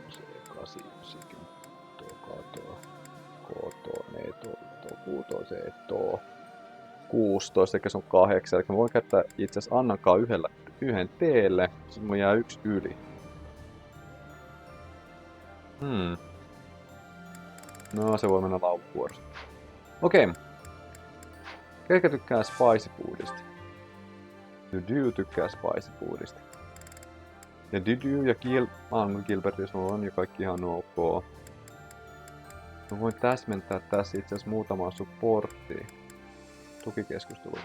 6, 8, 90, kato, koto, neto, viito, kuuto, seto, 16, eli se on 8. Eli mä voin käyttää itse asiassa Annankaan yhden teelle, sitten mulla jää 1 yli. No, se voi mennä laukkuorsta. Okei. Ketkä tykkää spicy foodista? Dudu tykkää spicy foodista. Ja Dudu ja Gilbert, jos mulla on, ja kaikki ihan ok. Mä voin täsmentää tässä itse asiassa muutamaa supporttia. Tukikeskustelua.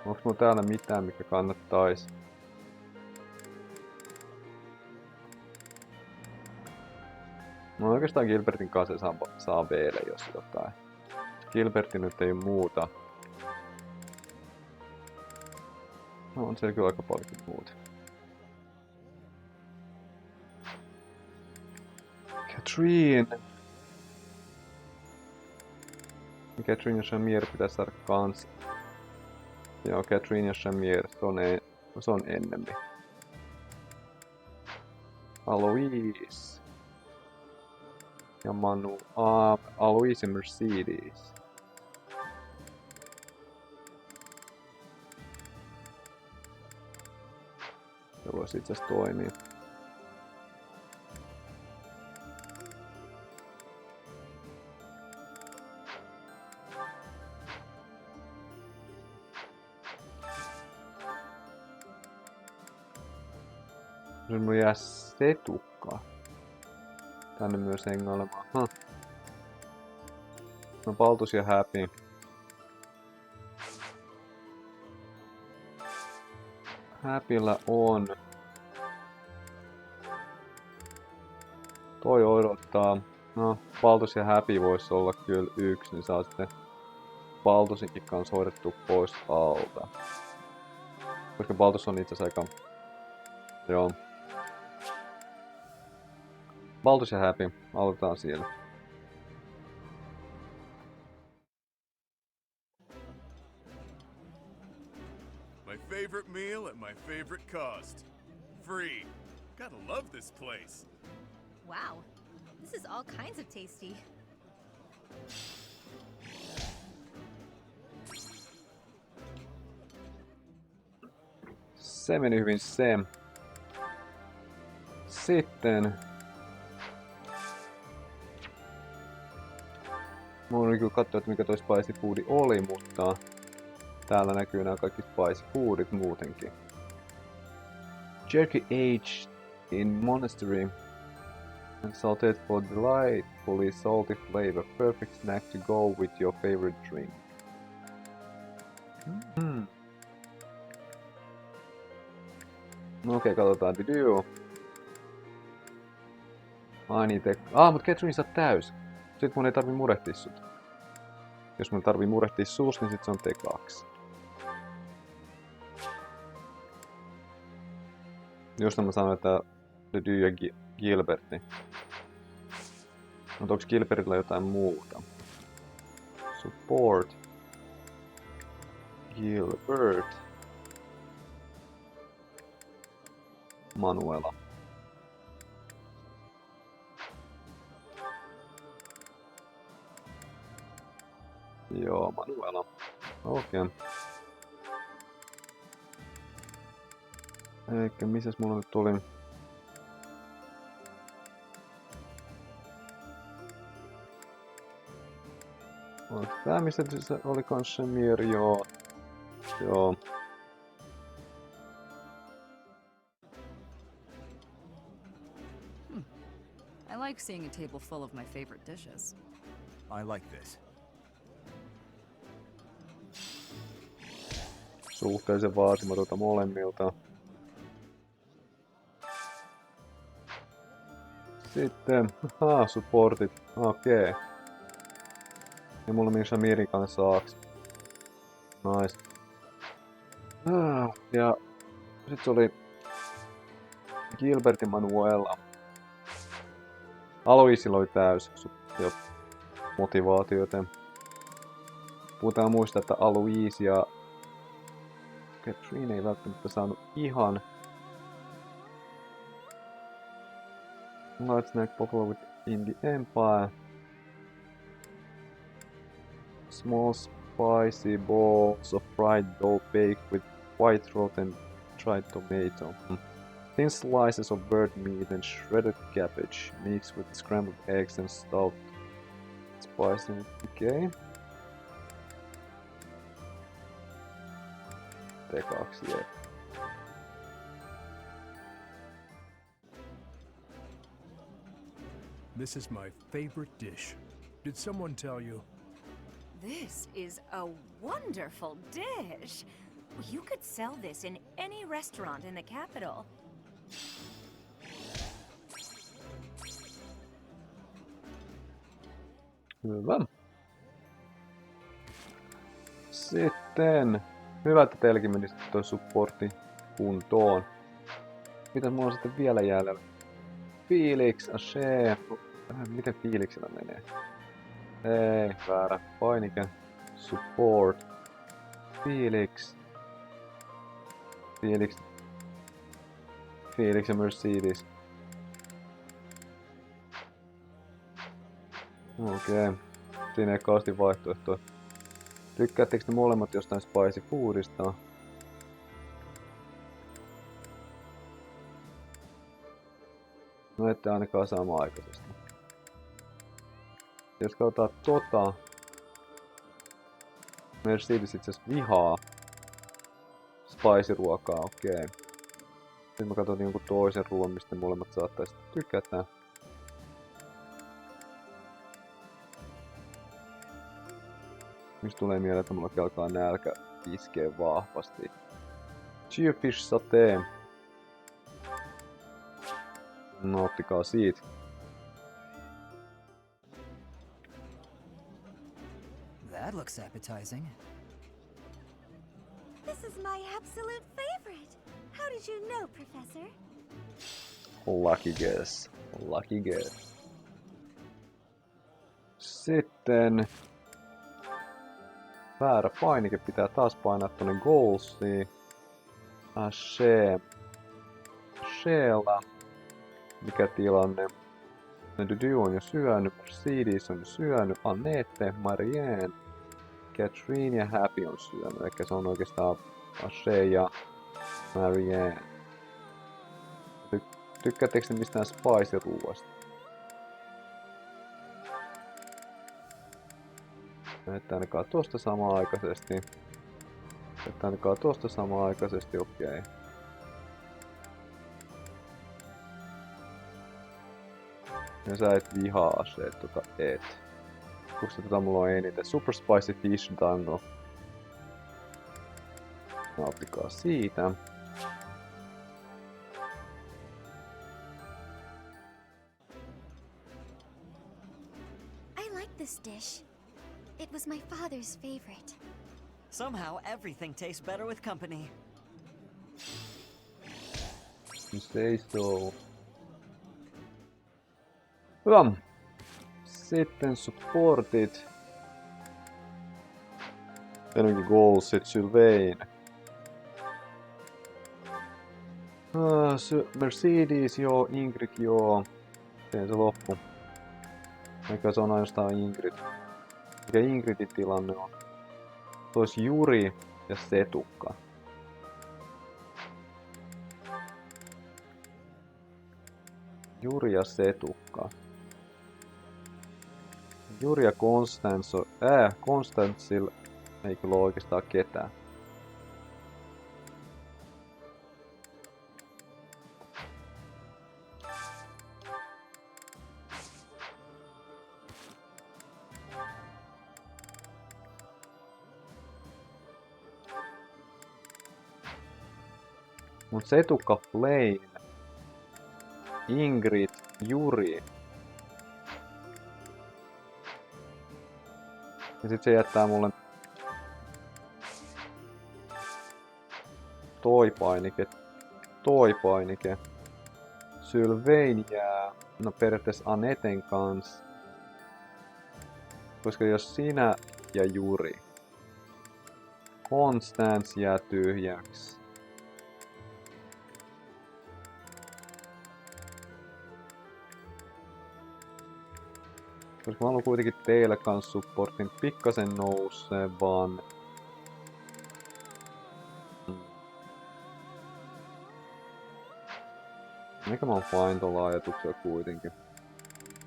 Onks mulla täällä mitään, mikä kannattais? No oikeastaan Gilbertin kanssa saa veele, jos jotain. Gilbertin nyt ei muuta. No on siellä kyllä aika paljon muuta. Catherine! Catherine ja Shamir pitäisi saada kanssa. Joo, Catherine ja Shamir, se on ennemmin. Alois. Ja Manu. Alois ja Mercedes. Se voisi itse asiassa toimia. Se mun jää setukka. Tänne myös hengailemaan. No Paltus ja Hapi. Hapillä on. Toi odottaa. No, Paltus ja Hapi vois olla kyllä yksi, niin saa sitten Paltusinkin kanssa hoidettua pois alta. Koska Paltus on itse asiassa aika... Joo. Paltus ja Hapi. Aloitetaan siellä. My favorite meal at my favorite cost. Free. Gotta love this place. Wow, this is all kinds of tasty. Se meni hyvin se. Sitten... Mä voin kyllä katsoa, että mikä toi spicy foodi oli, mutta... Täällä näkyy nämä kaikki spicy foodit muutenkin. Jerky aged in monastery and salted for delightfully salty flavor. Perfect snack to go with your favorite drink. No okei, katsotaan. Ai niin, mut Catherine sä oot täys. Sit mun ei tarvi murehtia sut. Jos mun tarvii murehtia sus, niin sit se on T2. Just mä sanoin, että Ledu ja Gilbert. Mutta onks Gilbertillä jotain muuta? Support. Gilbert. Manuela. Joo, Manuela. Okei. Eikä missäs mulla nyt tuli? Oliko tää missä se oli kanssa Mir? Joo. Joo. I like seeing a table full of my favorite dishes. I like this. Suhteellisen vaatimatonta molemmilta. Sitten, supportit. Okei. Ja mulla meni Shamirin kanssa saaks. Nice. Ja sit se oli Gilbert ja Manuela. Aloisilla oli täys jo motivaatio, joten puhutaan muistaa, että Alois ja Catherine ei välttämättä saanut ihan light snack popular in the Empire. Small spicy balls of fried dough baked with white rotten dried tomato. Thin slices of bird meat and shredded cabbage mixed with scrambled eggs and stout spice in it. Okay. T2, jep. This is my favorite dish. Did someone tell you? This is a wonderful dish. You could sell this in any restaurant in the capital. Hyvä. Sitten hyvä, että teilläkin meni sitten toi supportti kuntoon. Mitä mulla on sitten vielä jäljellä? Felix, Ashe. Miten Felixillä menee? Ei, väärä. Painike. Support. Felix. Felix ja Mercedes. Okei. Siinä ei kaasti vaihtoehtoja. Tykkäättekö te molemmat jostain spicy foodista? No ette ainakaan samaan aikaisesti. Jos katsotaan tota... Mercedes itse asiassa vihaa spicy-ruokaa, okei. Sitten mä katson jonkun toisen ruoan, mistä molemmat saattaisi tykätä. Mistä tulee mieleen, että mulla alkaa nälkä iskee vahvasti. Cheerfish satee. Nauttikaa siitä. That looks appetizing. This is my absolute favorite. How did you know, Professor? Lucky guess. Lucky guess. Sitten... Väärä painike pitää taas painaa tonne goalsiin. Ashe. Ashella. Mikä tilanne? Dudu on jo syönyt, Mercedes on jo syönyt, Annette, Marianne, Catherine ja Happy on syönyt. Eli se on oikeastaan Ashe ja Marianne. Tykkäättekö te mistään spicy-ruuasta? Että ainakaan tosta samaan aikaisesti. Että ainakaan tosta samaan aikaisesti, okei. Ja sä et vihaa Ashe, et. Koska mulla on eniten. Super Spicy Fish Dango. Nauttikaa siitä. I like this dish. It was my father's favorite. Somehow everything tastes better with company. You say so. Hyvä. Sitten supportit. Enemmänkin goalsit, Sylvain. Mercedes joo, Ingrid joo. Miten se loppu? Eikä se on ainoastaan Ingrid. Mikä Ingridin tilanne on? Se olisi Juri ja Setukka. Juri ja Setukka. Juri ja Constanceilla ei kyllä ole oikeastaan ketään. Mut Setukka, Flayn, Ingrid, Juri. Ja sit se jättää mulle toi painike. Sylvain jää, no periaatteessa Annetten kanssa. Koska jos sinä ja Juri. Constance jää tyhjäksi. Koska mä haluan kuitenkin teille kans supportin pikkasen nousee vaan. Mikä mä oon fine tuolla ajatuksella kuitenkin.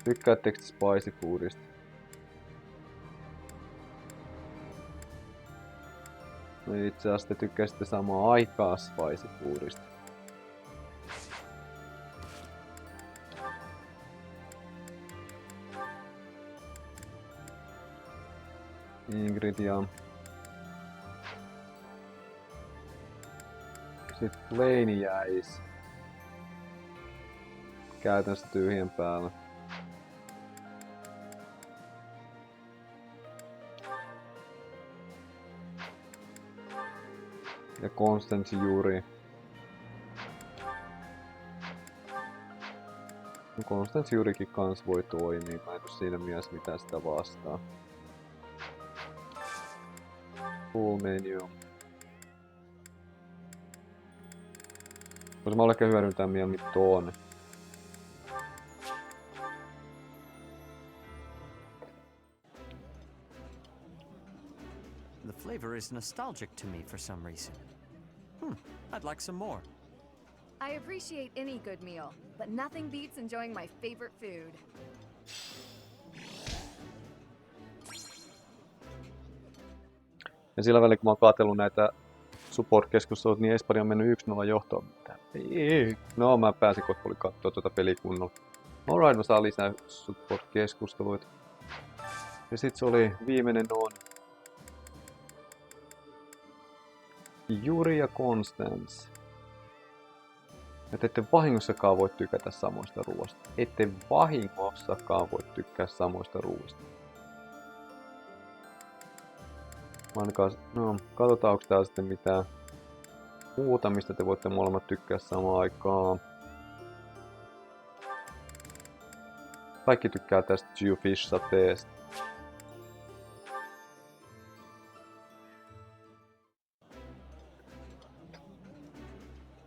Tykkäättekö te spicy foodista? No itse asiassa te tykkäisitte samaan aikaa spicy foodista. Ingrid ja sitten Flayn jäis käytännössä tyhjän päällä. Ja Constance juuri. No Constance juurikin kans voi toimia, mä en oo siinä mielessä mitään sitä vastaa. Full menu. Voisi mä ehkä hyödyntää mieluummin tuon. The flavor is nostalgic to me for some reason. I'd like some more. I appreciate any good meal, but nothing beats enjoying my favorite food. Ja sillä välin kun mä oon katsellut näitä support-keskusteluita, niin Espanja on mennyt 1-0 johtoon. Ei. No mä pääsin kohta oli kattoo tuota peliä kunnolla. Alright, mä saan lisää support-keskusteluita. Ja sit se oli viimeinen on Juri ja Constance. Että ette vahingossakaan voi tykätä samoista ruoista. Ette vahingossakaan voi tykkää samoista ruoista. Ainakaan, no, katsotaan onko täällä sitten mitään muuta, mistä te voitte molemmat tykkää samaan aikaan. Kaikki tykkää tästä Geofish-sateesta.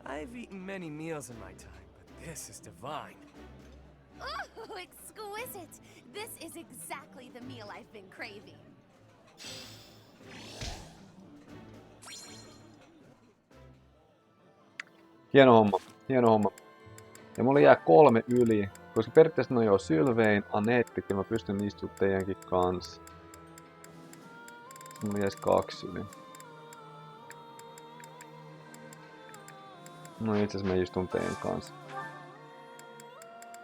I've eaten many meals in my time, but this is divine. Oh, exquisite! This is exactly the meal I've been craving. Hieno homma, hieno homma. Ja mulla jää 3 yli, koska periaatteessa no joo, Sylvain, Annette, mä pystyn istumaan teidänkin kanssa. Mulla jäisi 2 yli. No itse asiassa mä istun teidän kanssa.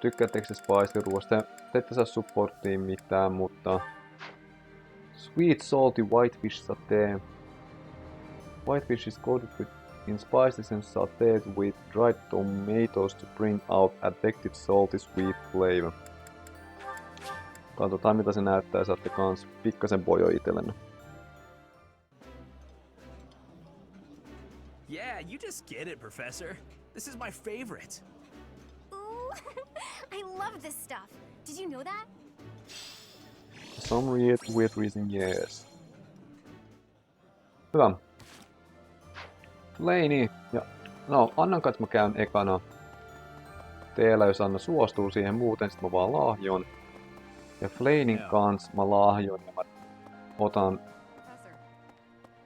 Tykkäättekö te spicy-ruoasta? Te ette saa supporttia mitään, mutta sweet salty whitefish satay. Whitefish is coated in spices and sauteed with dried tomatoes to bring out addictive salty sweet flavor. Katsotaan mitä se näyttää, saatte kans pikkasen bojo itellenne. Yeah, you just get it, Professor. This is my favorite. Ooh, I love this stuff. Did you know that? For some weird reason, yes. Hyvä. Flayni. Ja no, Annan kanssa mä käyn ekana. Teillä jos Anna suostuu siihen, muuten sit mä vaan lahjon. Ja Flaynin kanssa mä lahjon ja mä otan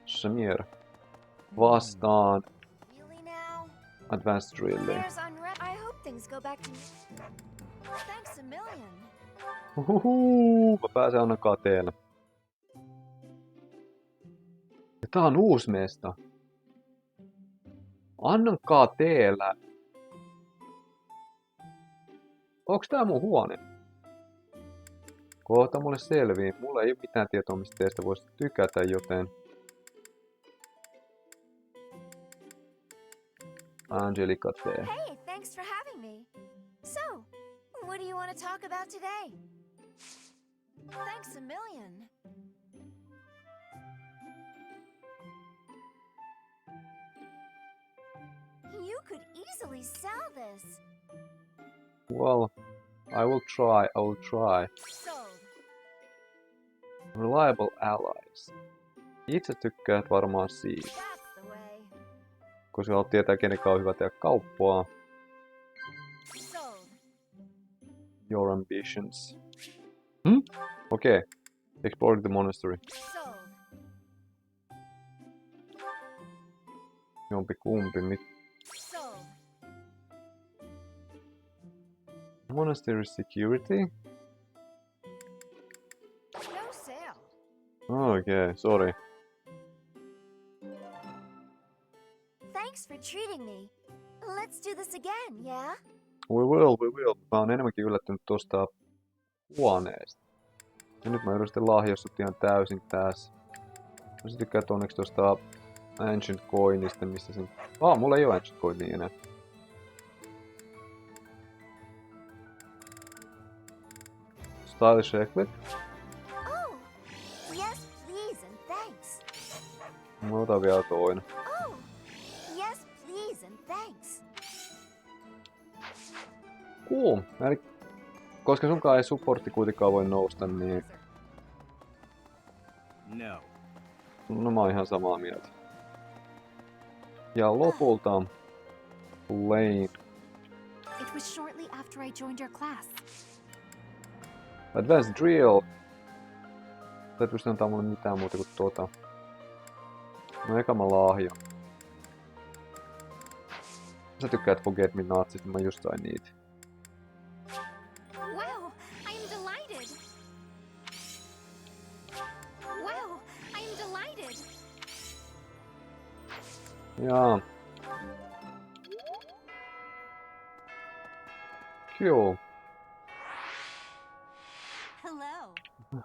Shamir vastaan Advanced Drilling. I hope things go back to Thanks a million. Mä pääsen Annan kateelle. Ja tää on uusi mesta. Annan kateellä. Onks tää mun huone? Kohta mulle selvii. Mulla ei oo mitään tietoa mistä teistä voisi tykätä, joten Angelica T. Hey, thanks for having me. So, what do you want to talk about today? Thanks a million. You could easily sell this. Well, I will try. Sold. Reliable allies. Itse tykkäät varmaan siitä. That's the way. Koska haluat tietää kenenkaan on hyvä tehdä kauppaa. Sold. Your ambitions. Okei. Explore the monastery. Sold. Jompi kumpi. Sold. Monastery security? No sale. Okei, sorry. Thanks for treating me. Let's do this again, yeah? We will. Mä oon enemmänkin yllättynyt tosta huoneesta. Ja nyt mä joudun sitten lahjossut ihan täysin tässä. Mä sitten tykkään onneksi tosta Ancient Coinista, missä sen... mulla ei oo Ancient Coinia enää. Stylish Eclipse. Oh, yes, please, and thanks. Mä otan vielä toinen. Oh, yes, please, and thanks. Cool. Eli koska sunkaan ei supportti kuitenkaan voi nousta, niin... No mä oon ihan samaa mieltä. Ja lopulta... Flayn. It was shortly after I joined your class. Advanced Drill. Sä et pysty antaa mulle mitään muuta kuin tota. No eka mä lahjo. Sä tykkäät Forget Me Notsista, mä just sain niitä. Wow, I'm delighted. Wow, I'm delighted. Jaa. Cool.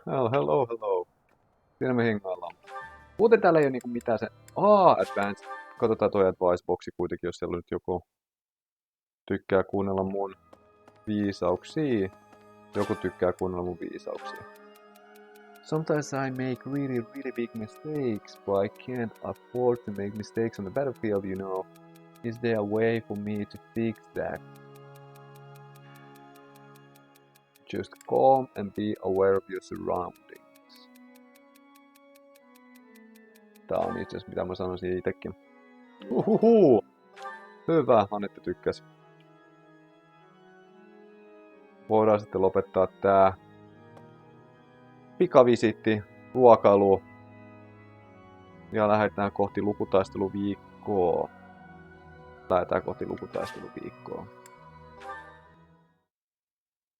Hello. Siinä me hengaillaan. Muuten täällä ei oo niinku mitään se... Advanced. Katsotaan toi Advice-boksi kuitenkin, jos siellä nyt joku tykkää kuunnella mun viisauksia. Joku tykkää kuunnella mun viisauksia. Sometimes I make really big mistakes, but I can't afford to make mistakes on the battlefield, you know. Is there a way for me to fix that? Just calm and be aware of your surroundings. Tää on itse asiassa mitä mä sanoisin itekin. Uhuhu! Hyvä, Annette tykkäsi. Voidaan sitten lopettaa tää pikavisitti, ruokailu. Ja lähdetään kohti lukutaisteluviikkoa.